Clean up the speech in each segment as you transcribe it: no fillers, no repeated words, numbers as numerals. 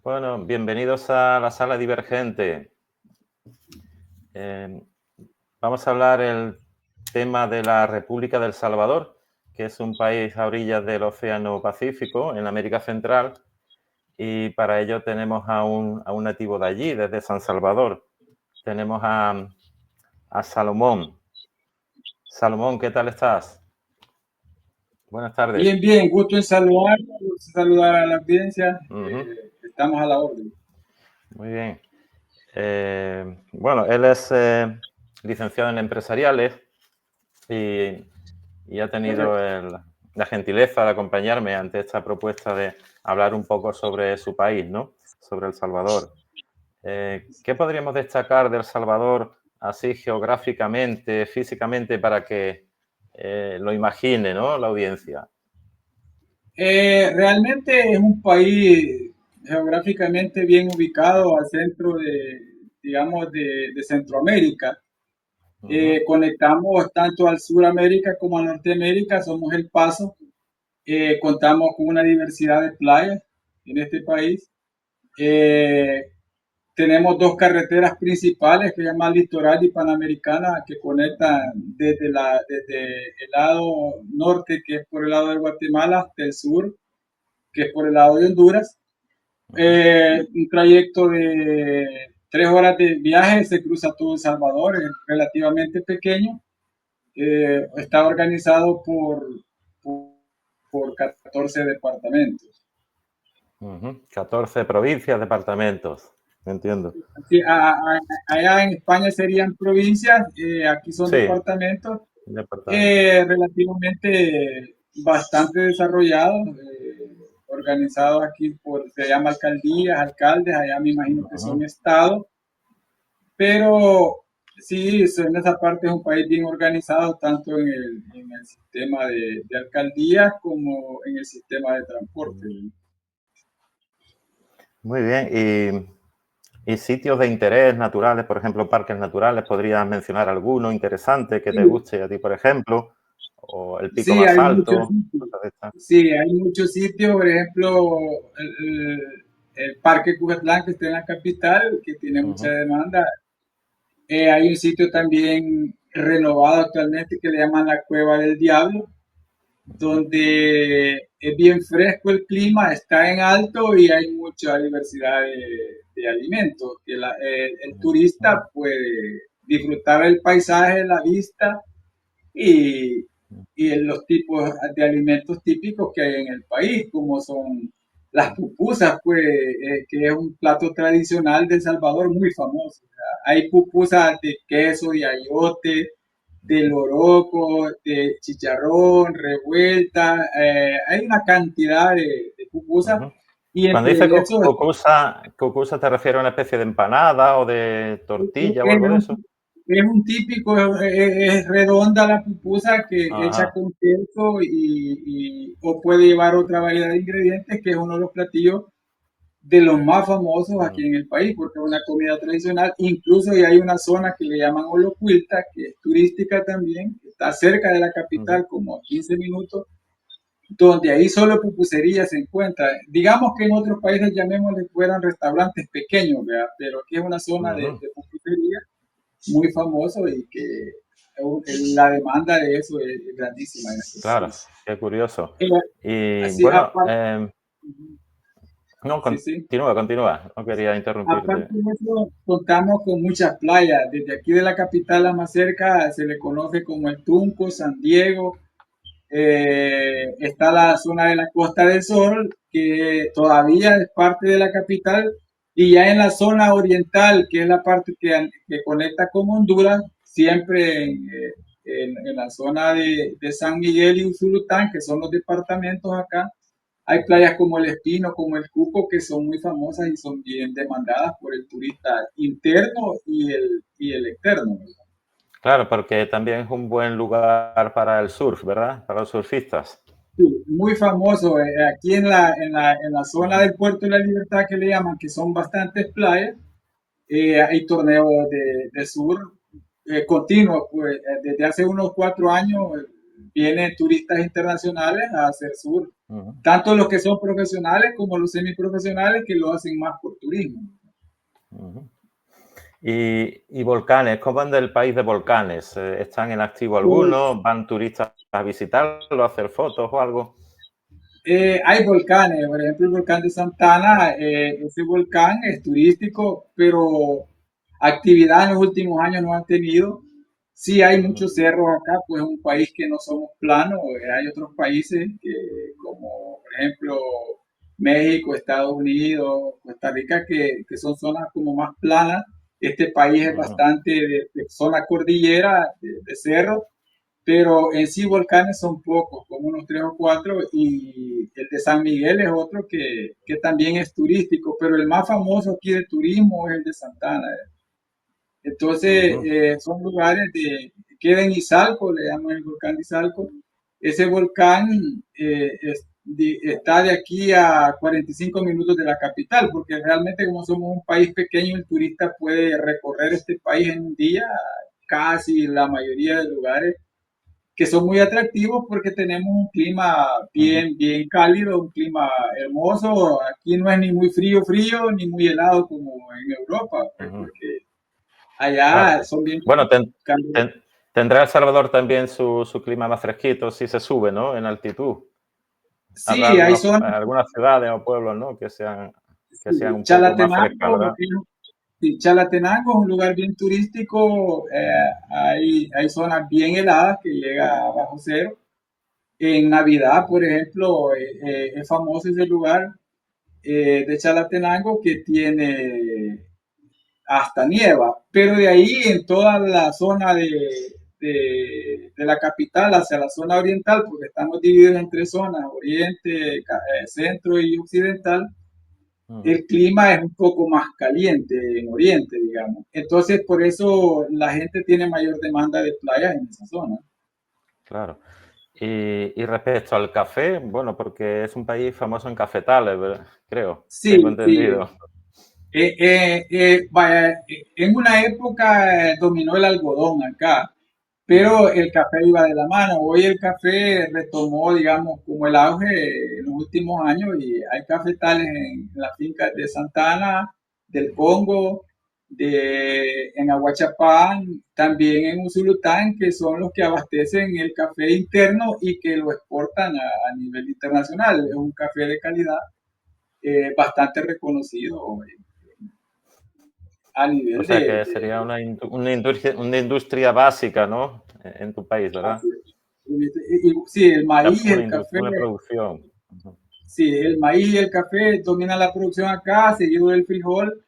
Bueno, bienvenidos a la sala divergente. Eh, Vamos a hablar el tema de la República del Salvador, que es un país a orillas del Océano Pacífico, en América Central, y para ello tenemos a un nativo de allí, desde San Salvador. Tenemos a Salomón. Salomón, ¿qué tal estás? Buenas tardes. Bien, bien, gusto en saludar a la audiencia. Ujú, Estamos a la orden. muy bien. Bueno, él es licenciado en empresariales y, y ha tenido Correcto. la gentileza de acompañarme ante esta propuesta de hablar un poco sobre su país, ¿no? Sobre El Salvador. ¿Qué podríamos destacar de El Salvador así geográficamente, físicamente, para que lo imagine, ¿no? La audiencia. Realmente es un país geográficamente bien ubicado al centro digamos, de Centroamérica. Ujú, Conectamos tanto al Suramérica como a Norteamérica, somos El Paso. Contamos con una diversidad de playas en este país. Eh, Tenemos dos carreteras principales que se llaman Litoral y Panamericana que conectan desde el lado norte, que es por el lado de Guatemala, hasta el sur, que es por el lado de Honduras. ujú, Un trayecto de 3 horas de viaje, se cruza todo El Salvador, es relativamente pequeño. Está organizado por, por 14 departamentos. ujú. 14 provincias, departamentos. Entiendo. Sí, allá en España serían provincias, aquí son Sí, departamentos departamentos. relativamente bastante desarrollados, organizados aquí se llama alcaldías, alcaldes, allá me imagino que son Ujú. estados, pero sí, en esa parte es un país bien organizado, tanto en el sistema de alcaldías como en el sistema de transporte. Muy bien. Y sitios de interés naturales, por ejemplo, parques naturales, ¿podrías mencionar alguno interesante que te Sí, guste a ti, por ejemplo? O el pico sí, más hay muchos alto, sitios. cosas de estas. Sí, hay muchos sitios, por ejemplo, el Parque Cucatlán que está en la capital, que tiene mucha Ujú, demanda. Hay un sitio también renovado actualmente que le llaman la Cueva del Diablo, ujú, donde es bien fresco el clima, está en alto y hay mucha diversidad de alimentos, que el turista puede disfrutar del paisaje, la vista y, y en los tipos de alimentos típicos que hay en el país, como son las pupusas, pues, que es un plato tradicional de El Salvador muy famoso. O sea, hay pupusas de queso, de ayote, de loroco, de chicharrón, revuelta, hay una cantidad de pupusas ujú. y Cuando entre dices eso cucusa, ¿te refieres a una especie de empanada o de tortilla o es algo de eso? Es un típico, es redonda la pupusa que hecha Ajá. con queso o puede llevar otra variedad de ingredientes, que es uno de los platillos de los más famosos Mm, aquí en el país, porque es una comida tradicional. Incluso ya hay una zona que le llaman Olocuilta, que es turística también, que está cerca de la ujú, capital, como a 15 minutos, donde ahí solo pupusería se encuentra. Digamos que en otros países, llamémosle, fueran restaurantes pequeños, ¿verdad? Pero aquí es una zona ujú. de pupusería muy famoso y que la demanda de eso es grandísima en este Claro, país. qué curioso. Eh, Y Así, bueno, aparte, no, sí, sí. continúa, continúa. No quería Aparte interrumpirte. de eso, contamos con muchas playas. Desde aquí de la capital, la más cerca, se le conoce como el Tunco, San Diego. Está la zona de la Costa del Sol, que todavía es parte de la capital. Y ya en la zona oriental, que es la parte que conecta con Honduras, siempre en la zona de San Miguel y Usulután, que son los departamentos acá, hay Ujú. playas como el Espino, como el Cuco, que son muy famosas y son bien demandadas por el turista interno y el externo. Claro, porque también es un buen lugar para el surf, ¿verdad? Para los surfistas. Sí, muy famoso. Aquí en la zona Ujú, del Puerto de la Libertad que le llaman, que son bastantes playas, hay torneos de sur continuos. Pues, desde hace unos 4 años vienen turistas internacionales a hacer surf, ujú, tanto los que son profesionales como los semiprofesionales que lo hacen más por turismo. ujú. Y volcanes, ¿cómo anda el país de volcanes? ¿Están en activo Pues algunos? ¿Van turistas a visitarlo, a hacer fotos o algo? hay volcanes, por ejemplo el volcán de Santana, ese volcán es turístico, pero actividad en los últimos años no han tenido. Sí hay Ujú, muchos cerros acá, pues es un país que no somos planos, hay otros países que, como por ejemplo México, Estados Unidos, Costa Rica, que son zonas como más planas. Este país es ujú, bastante de zona cordillera, de cerro, pero en sí volcanes son pocos, como unos tres o cuatro, y el de San Miguel es otro que también es turístico, pero el más famoso aquí de turismo es el de Santana. Entonces, ujú, son lugares queda en Izalco, le llaman el volcán de Izalco. Ese volcán está de aquí a 45 minutos de la capital, porque realmente como somos un país pequeño, el turista puede recorrer este país en un día, casi la mayoría de lugares que son muy atractivos porque tenemos un clima ujú, bien cálido, un clima hermoso. Aquí no es ni muy frío, ni muy helado como en Europa, pues, ujú. porque Claro. allá son bien Bueno, cálidos. tendrá El Salvador también su clima más fresquito si se sube, ¿no? En altitud. Habrá Sí, hay zonas, algunas ciudades o pueblos, ¿no? Que sean sí, un poco más frescas, ¿verdad? Sí, Chalatenango es un lugar bien turístico, hay zonas bien heladas que llega a bajo cero. En Navidad, por ejemplo, es famoso ese lugar de Chalatenango que tiene hasta nieva, pero de ahí en toda la zona de la capital hacia la zona oriental, porque estamos divididos en tres zonas, oriente, centro y occidental, Ujú, el clima es un poco más caliente en oriente, digamos. Entonces, por eso la gente tiene mayor demanda de playas en esa zona. claro. Y respecto al café, bueno, porque es un país famoso en cafetales, ¿verdad? Creo, tengo Sí, sí. entendido. Vaya, en una época dominó el algodón acá, Ujú, pero el café iba de la mano. Hoy el café retomó, digamos, como el auge en los últimos años y hay cafetales en las fincas de Santana, del Congo, en Aguachapán, también en Usulután, que son los que abastecen el café interno y que lo exportan a nivel internacional. Es un café de calidad bastante reconocido a o nivel sea que sería una industria básica, ¿no? En tu país, ¿verdad? sí, el maíz, Una el café, industria, una producción. Ujú, sí, el maíz y el café dominan la producción acá, seguido del frijol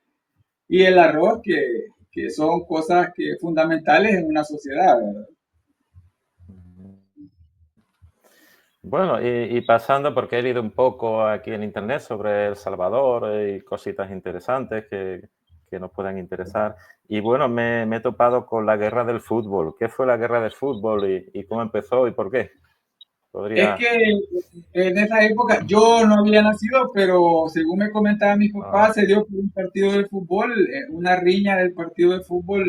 y el arroz, que son cosas que fundamentales en una sociedad, ¿verdad? ujú. Bueno, y pasando, porque he leído un poco aquí en internet sobre El Salvador y cositas interesantes que nos puedan interesar. Y bueno, me he topado con la guerra del fútbol. ¿Qué fue la guerra del fútbol y cómo empezó y por qué? Es Podría. que en esa época yo no había nacido, pero según me comentaban mis Ajá, papás, se dio por un partido de fútbol, una riña del partido de fútbol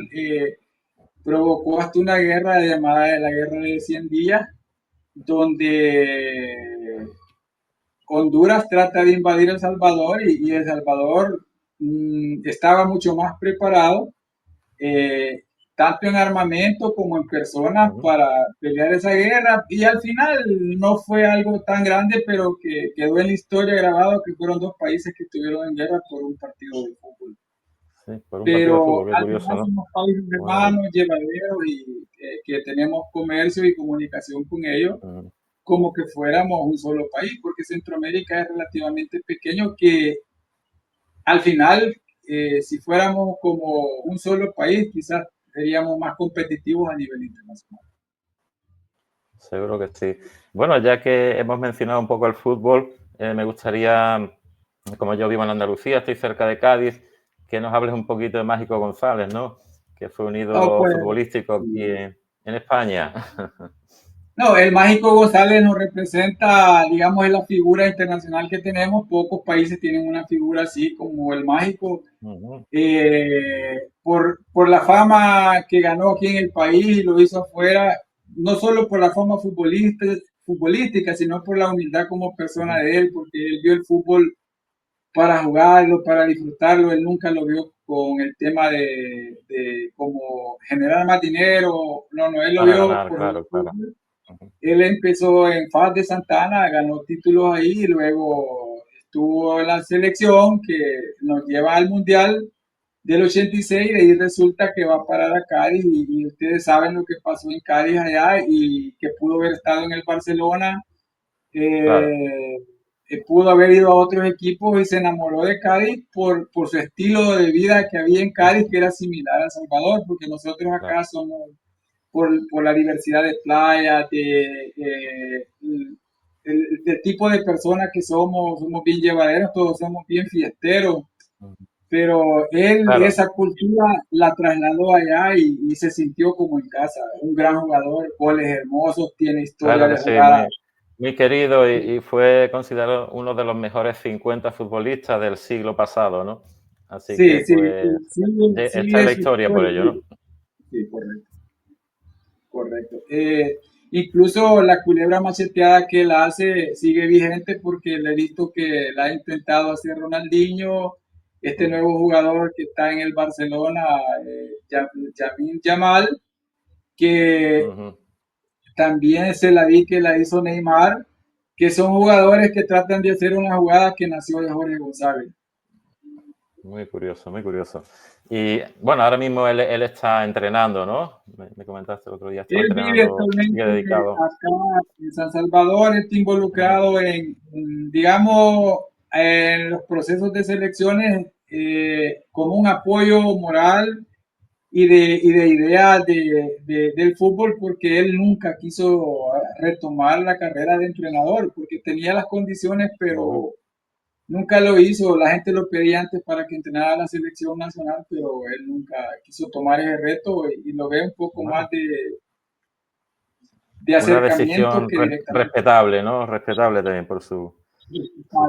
provocó hasta una guerra llamada la Guerra de 100 días, donde Honduras trata de invadir El Salvador y El Salvador estaba mucho más preparado, eh, tanto en armamento como en personas, ujú, para pelear esa guerra. Y al final no fue algo tan grande, pero que quedó en la historia grabado que fueron dos países que estuvieron en guerra por un partido de fútbol. sí, por un partido de Pero fútbol, qué al curioso, final ¿no? somos países Bueno, hermanos, llevaderos y que tenemos comercio y comunicación con ellos ujú, como que fuéramos un solo país, porque Centroamérica es relativamente pequeño que al final, si fuéramos como un solo país, quizás seríamos más competitivos a nivel internacional. seguro que sí. Bueno, ya que hemos mencionado un poco el fútbol, me gustaría, como yo vivo en Andalucía, estoy cerca de Cádiz, que nos hables un poquito de Mágico González, ¿no? Que fue un No, ídolo pues, futbolístico aquí en España. no, el Mágico González nos representa, digamos, es la figura internacional que tenemos. Pocos países tienen una figura así como el Mágico. Ujú, Por la fama que ganó aquí en el país y lo hizo afuera, no solo por la fama futbolística, sino por la humildad como persona Ujú. de él, porque él vio el fútbol para jugarlo, para disfrutarlo, él nunca lo vio con el tema de como generar más dinero, no, no, él lo Para vio ganar, por el claro, claro. fútbol. Ujú. Él empezó en FAS de Santana, ganó títulos ahí y luego estuvo en la selección que nos lleva al Mundial del 86 y de ahí resulta que va a parar a Cádiz y ustedes saben lo que pasó en Cádiz allá y que pudo haber estado en el Barcelona, Claro, eh, pudo haber ido a otros equipos y se enamoró de Cádiz por su estilo de vida que había en Cádiz que era similar a Salvador, porque nosotros claro. acá somos por la diversidad de playas, del tipo de personas que somos, somos bien llevaderos, todos somos bien fiesteros, Ujú. pero él Claro, esa cultura la trasladó allá y se sintió como en casa. Un gran jugador, goles hermosos, tiene historia claro que de sí, jugada. muy querido y fue considerado uno de los mejores 50 futbolistas del siglo pasado, ¿no? Así que Sí, sí, pues está en sigue la su historia por historia. ello, ¿no? Sí, correcto, correcto. Incluso la culebra macheteada que él hace sigue vigente porque le he visto que la ha intentado hacer Ronaldinho, este Ujú, nuevo jugador que está en el Barcelona, Lamine Yamal, que ujú. también se la vi que la hizo Neymar, que son jugadores que tratan de hacer una jugada que nació de Jorge González. Muy curioso, muy curioso. Y bueno, ahora mismo él está entrenando, ¿no? Me comentaste el otro día, estaba Él vive entrenando, sigue actualmente dedicado. acá en San Salvador, está Ujú, involucrado digamos, en los procesos de selecciones como un apoyo moral y de ideas del fútbol, porque él nunca quiso retomar la carrera de entrenador, porque tenía las condiciones, ujú. pero nunca lo hizo. La gente lo pedía antes para que entrenara a la selección nacional, pero él nunca quiso tomar ese reto y lo ve un poco más Bueno, de una acercamiento decisión que directamente. respetable, ¿no? Respetable también por su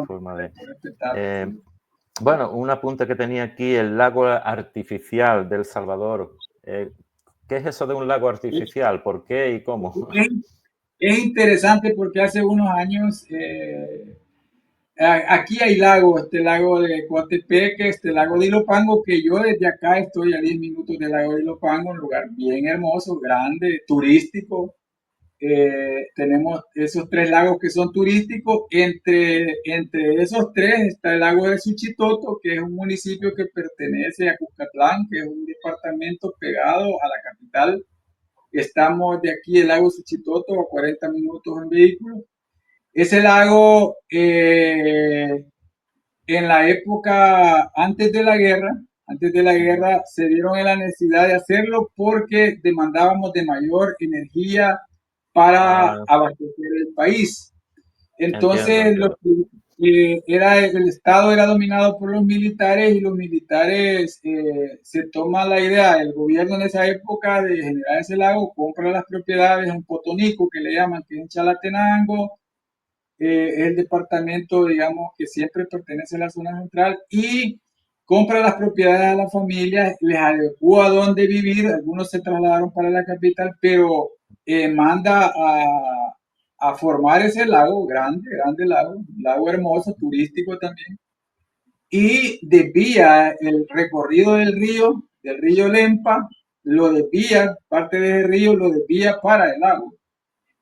forma de... Correcto, respetable, Eh, sí. bueno, un apunte que tenía aquí, el lago artificial del Salvador. ¿Qué es eso de un lago artificial? ¿Por qué y cómo? Es, es interesante porque hace unos años aquí hay lagos, este lago de Coatepeque, este lago de Ilopango, que yo desde acá estoy a 10 minutos del lago de Ilopango, un lugar bien hermoso, grande, turístico. Tenemos esos tres lagos que son turísticos. Entre esos tres está el lago de Suchitoto, que es un municipio que pertenece a Cuscatlán, que es un departamento pegado a la capital. Estamos de aquí, el lago Suchitoto, a 40 minutos en vehículo. Ese lago, en la época antes de la Ujú. guerra, se vieron en la necesidad de hacerlo porque demandábamos de mayor energía para Ah, abastecer el país. entiendo, Entonces, entiendo. el Estado era dominado por los militares y los militares se toman la idea, el gobierno en esa época de generar ese lago, compra las propiedades en Potonico, que le llaman, que es en Chalatenango, es el departamento, digamos, que siempre pertenece a la zona central y compra las propiedades a la familia, les adecua a dónde vivir, algunos se trasladaron para la capital, pero manda a formar ese lago, grande, grande lago, un lago hermoso, turístico también, y desvía el recorrido del río Lempa, lo desvía, parte del río lo desvía para el lago.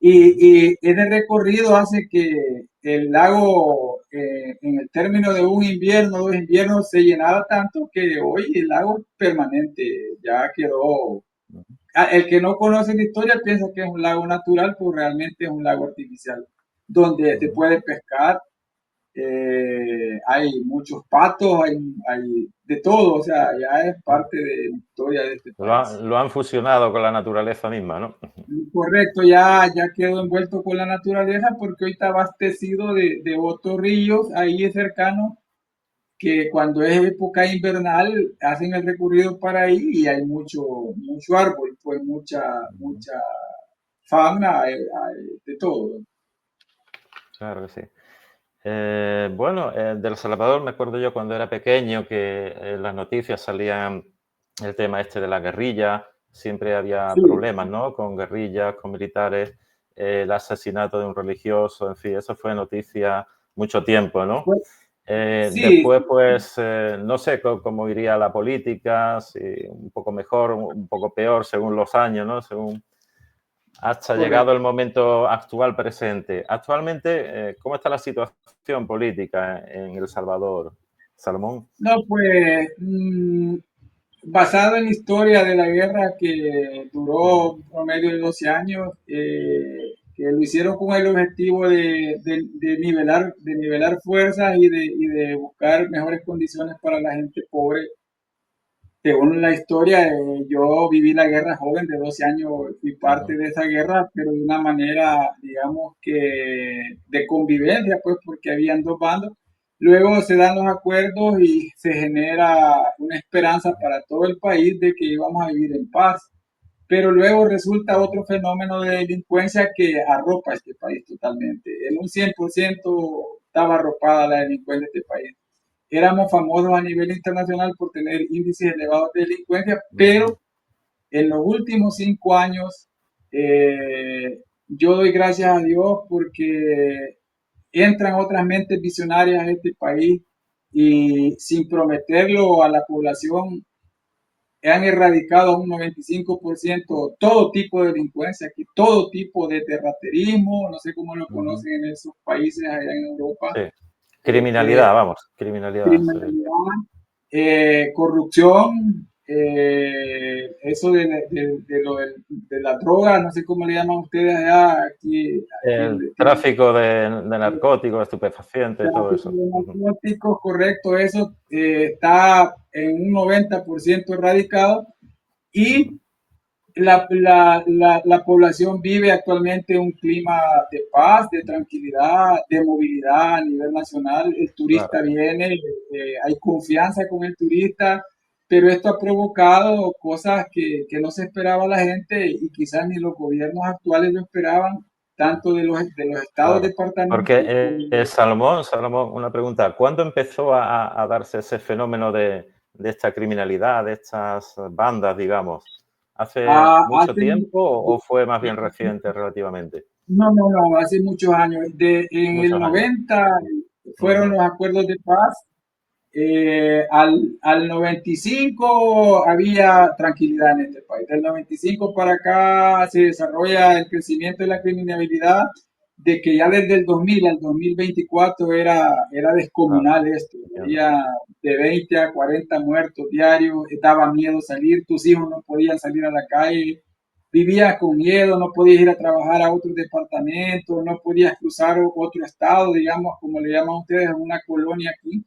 Ujú. Y ese recorrido hace que el lago, en el término de un invierno, dos inviernos, se llenara tanto que hoy el lago es permanente, ya quedó. Ujú. El que no conoce la historia piensa que es un lago natural, pero realmente es un lago artificial, donde se Ujú. puede pescar, hay muchos patos, hay de todo, o sea, ya es Bueno, parte de la historia de este país. lo han fusionado con la naturaleza misma, ¿no? Correcto, ya quedó envuelto con la naturaleza porque hoy está abastecido de otros ríos ahí cercanos que cuando es época invernal hacen el recorrido para ahí y hay mucho árbol, pues Ujú. mucha fauna, hay de todo. Claro que sí. Bueno, de El Salvador me acuerdo yo cuando era pequeño que en las noticias salían el tema este de la guerrilla, siempre había Sí, problemas, ¿no? Con guerrillas, con militares, el asesinato de un religioso, en fin, eso fue noticia mucho tiempo, ¿no? fue- sí, Después, pues, no sé cómo iría la política, si un poco mejor, un poco peor, según los años, ¿no? Según hasta llegado el correcto. momento actual presente. Actualmente, ¿cómo está la situación política en El Salvador, Salomón? No, pues basado en la historia de la guerra que duró Ujú, un promedio de 12 años, que lo hicieron con el objetivo de nivelar fuerzas y de buscar mejores condiciones para la gente pobre. Según la historia, yo viví la guerra joven de 12 años, fui parte ujú, de esa guerra, pero de una manera, digamos que de convivencia, pues porque habían dos bandos. Luego se dan los acuerdos y se genera una esperanza para todo el país de que íbamos a vivir en paz. Pero luego resulta ujú. otro fenómeno de delincuencia que arropa este país totalmente. En un 100% estaba arropada la delincuencia de este país. Éramos famosos a nivel internacional por tener índices elevados de delincuencia, Ujú, pero en los últimos 5 años yo doy gracias a Dios porque entran otras mentes visionarias a este país y sin prometerlo a la población han erradicado a un 95% todo tipo de delincuencia, aquí todo tipo de terraterismo, no sé cómo lo ujú. conocen en esos países allá en Europa, Sí. este, Criminalidad, vamos, criminalidad, sí. criminalidad, corrupción, eso de la droga, no sé cómo le llaman ustedes allá, aquí El tráfico de narcóticos, estupefacientes, todo tráfico eso. de Ujú, narcóticos, correcto, eso está en un 90% erradicado y ujú. la población vive actualmente un clima de paz, de tranquilidad, de movilidad a nivel nacional. El turista Claro. viene, hay confianza con el turista, pero esto ha provocado cosas que no se esperaba la gente y quizás ni los gobiernos actuales lo esperaban, tanto de los estados, Claro, porque departamentos como Salomón, una pregunta. ¿Cuándo empezó a darse ese fenómeno de esta criminalidad, de estas bandas, digamos? ¿Hace mucho hace tiempo o fue más bien reciente relativamente? no, no, no, hace muchos años. En el Muchos años. 90 fueron Ujú, los acuerdos de paz. Al 95 había tranquilidad en este país. Del 95 para acá se desarrolla el crecimiento de la criminalidad, de que ya desde el 2000 al 2024 era claro, descomunal esto. entiendo. Había de 20 a 40 muertos diarios, daba miedo salir, tus hijos no podían salir a la calle, vivías con miedo, no podías ir a trabajar a otro departamento, no podías cruzar otro estado, digamos, como le llaman ustedes, una colonia aquí.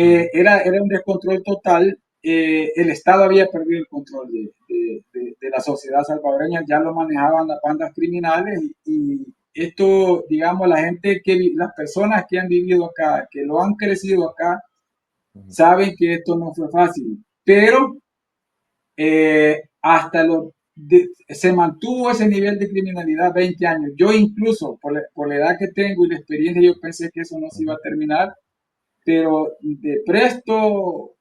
Ujú, Era un descontrol total. El Estado había perdido el control de la sociedad salvadoreña, ya lo manejaban las bandas criminales y esto, digamos, las personas que han vivido acá, que lo han crecido acá, ujú, saben que esto no fue fácil, pero se mantuvo ese nivel de criminalidad 20 años. Yo incluso, por la edad que tengo y la experiencia, yo pensé que eso no se iba ujú, a terminar, pero de presto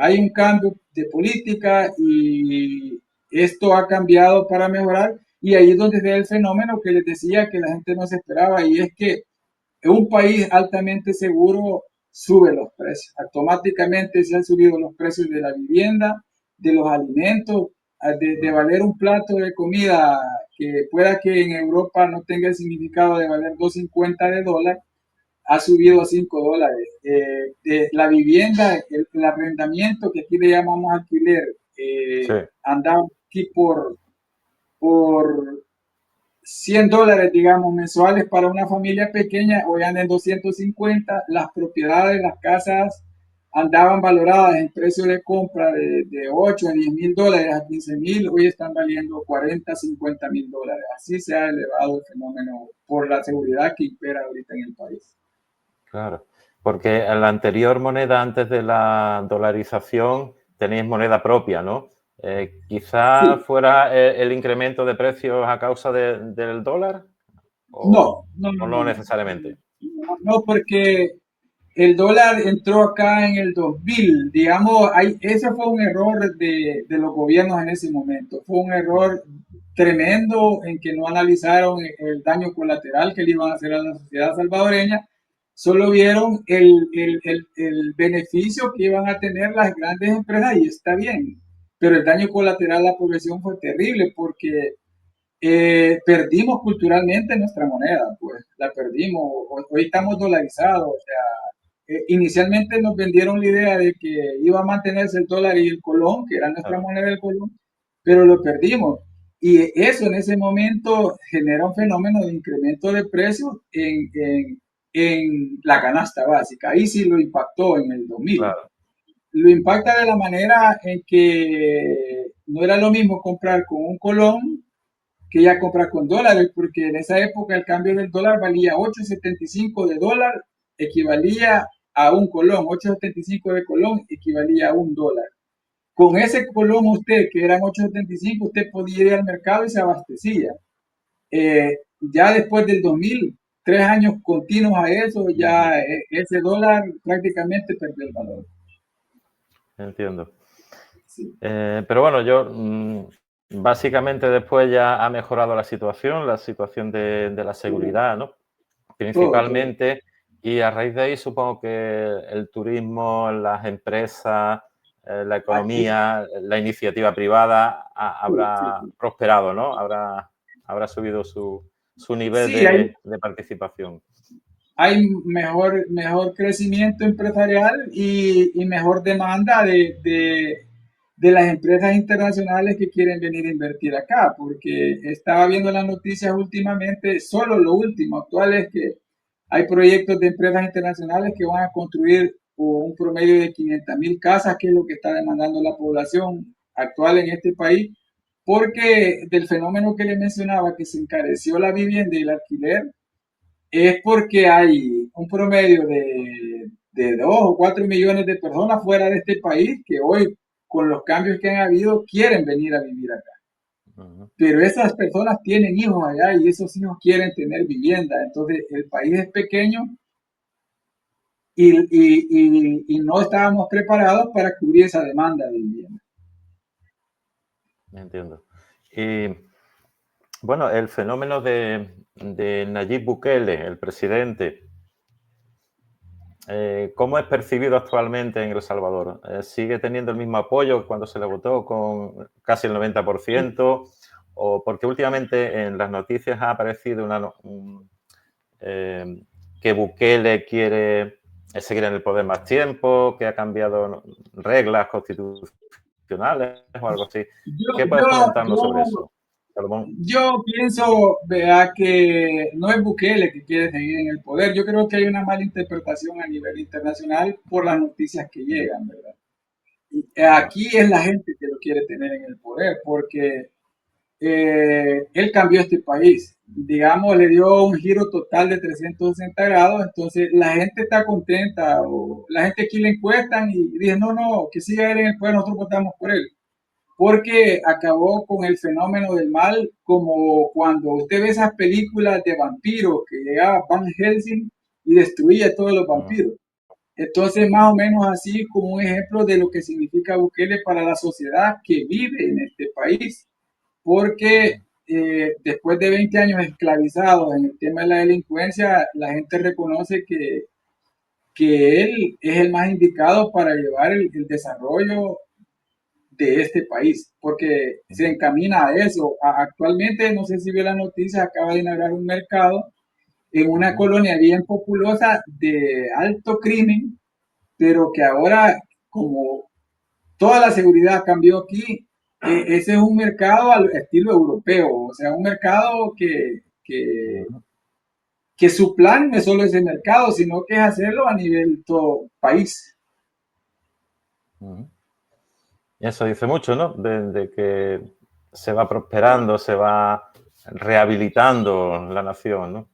hay un cambio de política y esto ha cambiado para mejorar y ahí es donde se da el fenómeno que les decía que la gente no se esperaba y es que en un país altamente seguro sube los precios. Automáticamente se han subido los precios de la vivienda, de los alimentos, de ujú, valer un plato de comida que pueda que en Europa no tenga el significado de valer 2.50 de dólar, ha subido a ujú. $5. La vivienda, el arrendamiento, que aquí le llamamos alquiler, Sí, anda aquí por $100, digamos, mensuales para una familia pequeña, hoy andan en 250. Las propiedades, las casas andaban valoradas en precio de compra de 8 a 10 mil dólares, a 15 mil, hoy están valiendo 40, 50 mil dólares. Así se ha elevado el fenómeno por la seguridad que impera ahorita en el país. claro. Porque en la anterior moneda, antes de la dolarización, tenéis moneda propia, ¿no? Quizá Sí, fuera el incremento de precios a causa del dólar no, o, no, no, o no, no no, necesariamente. no, no, porque el dólar entró acá en el 2000, digamos, ese fue un error de los gobiernos en ese momento. Fue un error tremendo en que no analizaron el daño colateral que le iban a hacer a la sociedad salvadoreña, solo vieron el beneficio que iban a tener las grandes empresas y está bien, pero el daño colateral a la población fue terrible porque perdimos culturalmente nuestra moneda, pues la perdimos, hoy estamos dolarizados, o sea, inicialmente nos vendieron la idea de que iba a mantenerse el dólar y el colón, que era nuestra Claro, moneda del colón, pero lo perdimos. Y eso en ese momento genera un fenómeno de incremento de precios en la canasta básica. Ahí sí lo impactó en el 2000. claro, Lo impacta de la manera en que no era lo mismo comprar con un colón que ya comprar con dólares, porque en esa época el cambio del dólar valía 8,75 de dólar, equivalía a un colón, 8,75 de colón equivalía a un dólar. Con ese colón usted, que eran 8,75, usted podía ir al mercado y se abastecía. Ya después del 2000, 3 años continuos a eso, ya ese dólar prácticamente perdió el valor. entiendo. Sí. Pero bueno, yo básicamente después ya ha mejorado la situación de la Todo, seguridad, ¿no? todo. Principalmente, y a raíz de ahí supongo que el turismo, las empresas, la Aquí, economía, la iniciativa privada sí, sí, habrá sí. prosperado, ¿no? Habrá subido su nivel Sí, de participación. hay mejor crecimiento empresarial y mejor demanda de las empresas internacionales que quieren venir a invertir acá, porque estaba viendo las noticias últimamente, solo lo último actual es que hay proyectos de empresas internacionales que van a construir un promedio de 500,000 casas, que es lo que está demandando la población actual en este país, porque del fenómeno que le mencionaba, que se encareció la vivienda y el alquiler, es porque hay un promedio de 2 o 4 millones de personas fuera de este país que hoy, con los cambios que han habido, quieren venir a vivir acá. Ujú, Pero esas personas tienen hijos allá y esos hijos quieren tener vivienda. Entonces, el país es pequeño y no estábamos preparados para cubrir esa demanda de vivienda. entiendo. Y bueno, el fenómeno de Nayib Bukele, el presidente, ¿cómo es percibido actualmente en El Salvador? ¿Sigue teniendo el mismo apoyo cuando se le votó con casi el 90%? ¿O porque últimamente en las noticias ha aparecido eh, que Bukele quiere seguir en el poder más tiempo, que ha cambiado reglas constitucionales o algo así? Yo, ¿Qué puedes yo, comentarnos sobre yo eso, Salomón? Yo pienso, vea, que no es Bukele que quiere seguir en el poder. Yo creo que hay una mala interpretación a nivel internacional por las noticias que llegan, ¿verdad? Y Vale. aquí es la gente que lo quiere tener en el poder, porque él cambió este país. Digamos, le dio un giro total de 360 grados, entonces la gente está contenta, o la gente aquí le encuestan y dice, no, no, que siga él en el poder, nosotros votamos por él porque acabó con el fenómeno del mal, como cuando usted ve esas películas de vampiros que llegaba Van Helsing y destruía a todos los Mm, vampiros. Entonces, más o menos así como un ejemplo de lo que significa Bukele para la sociedad que vive en este país, porque mm, después de 20 años esclavizados en el tema de la delincuencia, la gente reconoce que él es el más indicado para llevar el desarrollo de este país, porque se mm, encamina a eso. Actualmente, no sé si vio la noticia, acaba de inaugurar un mercado en una mm, colonia bien populosa de alto crimen, pero que ahora, como toda la seguridad cambió aquí, ese es un mercado al estilo europeo, o sea, un mercado mm, que su plan no es solo ese mercado, sino que es hacerlo a nivel todo país. mm. Eso dice mucho, ¿no? De que se va prosperando, se va rehabilitando la nación, ¿no?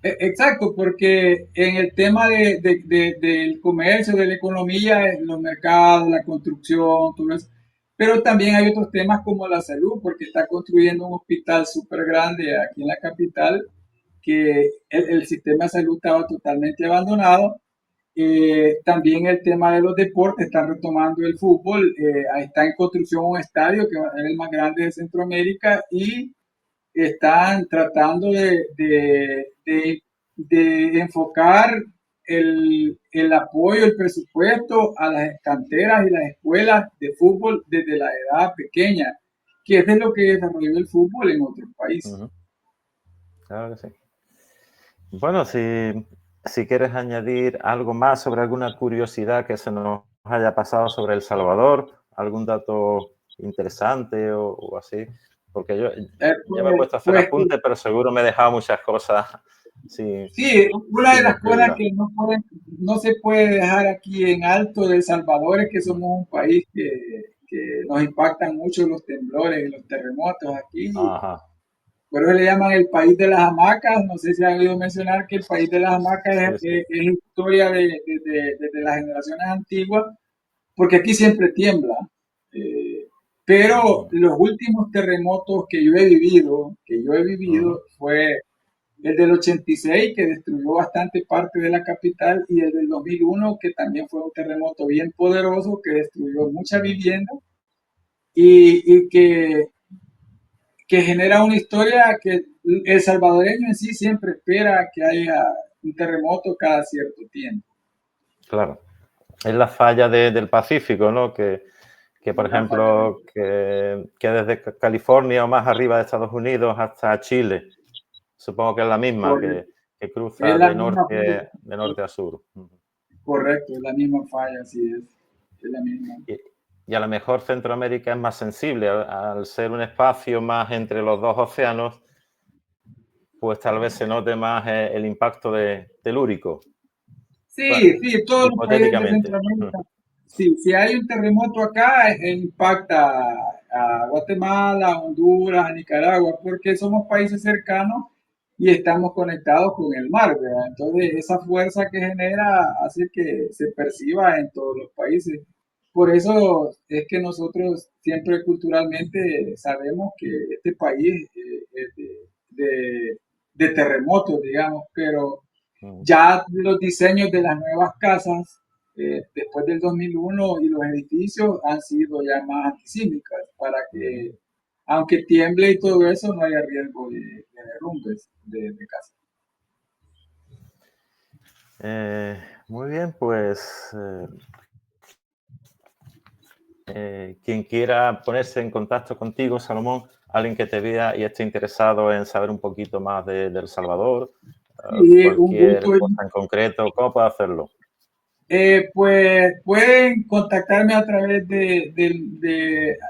Exacto, porque en el tema del comercio, de la economía, los mercados, la construcción, todo eso, pero también hay otros temas como la salud, porque está construyendo un hospital súper grande aquí en la capital, que el sistema de salud estaba totalmente abandonado También el tema de los deportes, están retomando el fútbol, ahí está en construcción un estadio que va a ser el más grande de Centroamérica y están tratando de enfocar el apoyo, el presupuesto a las canteras y las escuelas de fútbol desde la edad pequeña, que es de lo que desarrolló el fútbol en otros países. Ujú. Claro que sí. Bueno, si quieres añadir algo más sobre alguna curiosidad que se nos haya pasado sobre El Salvador, algún dato interesante o así, porque yo ya me he puesto a hacer Pues apuntes, pero seguro me he dejado muchas cosas sin, sí, una de sin las cosas escribirlas. que no se puede dejar aquí en alto de El Salvador es que Mm. somos un país que nos impactan mucho los temblores y los terremotos aquí. Ajá, Por eso le llaman el país de las hamacas. No sé si han oído mencionar que el país de las hamacas sí, sí. es historia de las generaciones antiguas, porque aquí siempre tiembla. Eh, pero Mm, los últimos terremotos que yo he vivido, ujú, fue el del 86, que destruyó bastante parte de la capital, y el del 2001, que también fue un terremoto bien poderoso, que destruyó mucha ujú. vivienda y que genera una historia que el salvadoreño en sí siempre espera que haya un terremoto cada cierto tiempo. Claro. Es la falla del Pacífico, ¿no? Que, por La falla del... ejemplo, que desde California o más arriba de Estados Unidos hasta Chile, supongo que es la misma, Correcto. que Es cruza la misma falla. de norte a sur. Ujú. Correcto, es la misma falla, así es. Es la misma. Y, y a lo mejor Centroamérica es más sensible, al ser un espacio más entre los dos océanos, pues tal vez se note más el impacto telúrico. Bueno, Sí, sí, todos los países de hipotéticamente. Centroamérica. Sí, si hay un terremoto acá, impacta a Guatemala, a Honduras, a Nicaragua, porque somos países cercanos y estamos conectados con el mar, ¿verdad? Entonces, esa fuerza que genera hace que se perciba en todos los países. Por eso es que nosotros siempre culturalmente sabemos que este país es de terremotos, digamos, pero Ujú, ya los diseños de las nuevas casas después del 2001 y los edificios han sido ya más antisísmicas para que, ujú. aunque tiemble y todo eso, no haya riesgo de derrumbes de casa. Muy bien, pues quien quiera ponerse en contacto contigo, Salomón, alguien que te vea y esté interesado en saber un poquito más de El Salvador, Y un cualquier gusto. cosa en concreto, ¿cómo puede hacerlo? Pues pueden contactarme a través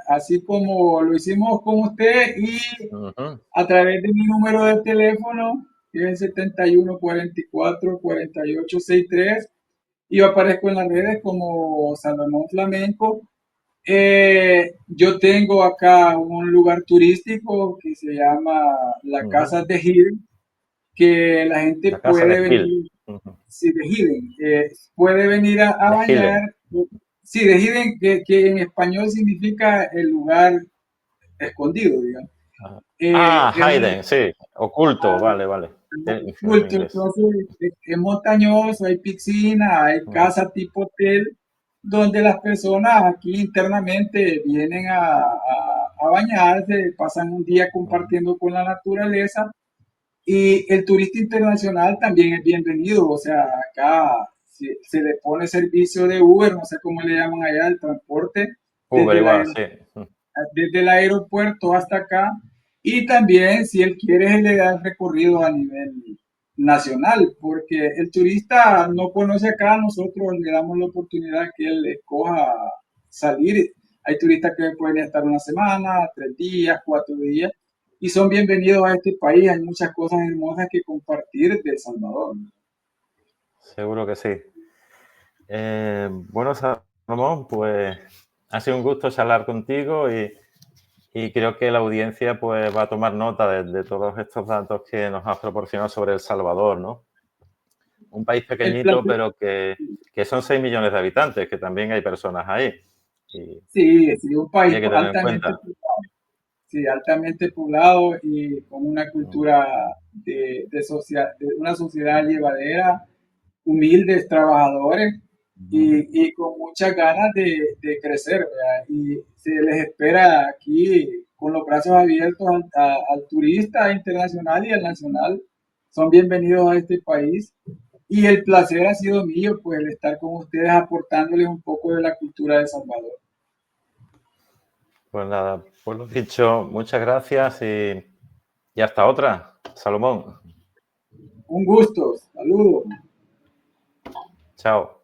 así como lo hicimos con usted, y Ujú, a través de mi número de teléfono, que es el 71 44 48 63. Yo aparezco en las redes como Salomón Flamenco. Yo tengo acá un lugar turístico que se llama la ujú. Casa de Hidden, que la gente La casa de puede Gil. venir, Ujú. sí, de Hidden, puede venir a De bañar. Gilen. Sí, de Hidden, que en español significa el lugar escondido, digamos. Ajá. Ah, Es un Hayden, sí, oculto, lugar vale, vale. En culto, inglés. entonces es montañoso, hay piscina, hay Ujú, casa tipo hotel, donde las personas aquí internamente vienen a bañarse, pasan un día ujú. compartiendo con la naturaleza, y el turista internacional también es bienvenido. O sea, acá se le pone servicio de Uber, no sé cómo le llaman allá, el transporte Uber desde el igual, aeropuerto sí. Ujú, hasta acá, y también si él quiere le da el recorrido a nivel nacional, porque el turista no conoce acá, nosotros le damos la oportunidad que él escoja salir. Hay turistas que pueden estar una semana, 3 días, 4 días, y son bienvenidos a este país. Hay muchas cosas hermosas que compartir de El Salvador. seguro que sí. Bueno, Salomón, pues ha sido un gusto charlar contigo y creo que la audiencia pues va a tomar nota de todos estos datos que nos has proporcionado sobre El Salvador, ¿no? Un país El pequeñito, placer, pero que son 6 millones de habitantes, que también hay personas ahí. sí, sí, un Y país hay que tener en altamente, cuenta. sí, altamente poblado y con una Mm, cultura de una sociedad llevadera, humildes trabajadores y con muchas ganas de crecer, ¿verdad? Y se les espera aquí con los brazos abiertos al turista internacional y al nacional. Son bienvenidos a este país. Y el placer ha sido mío, pues, el estar con ustedes aportándoles un poco de la cultura de Salvador. Pues nada, pues lo dicho, muchas gracias y hasta otra, Salomón. Un gusto, saludos. Chao.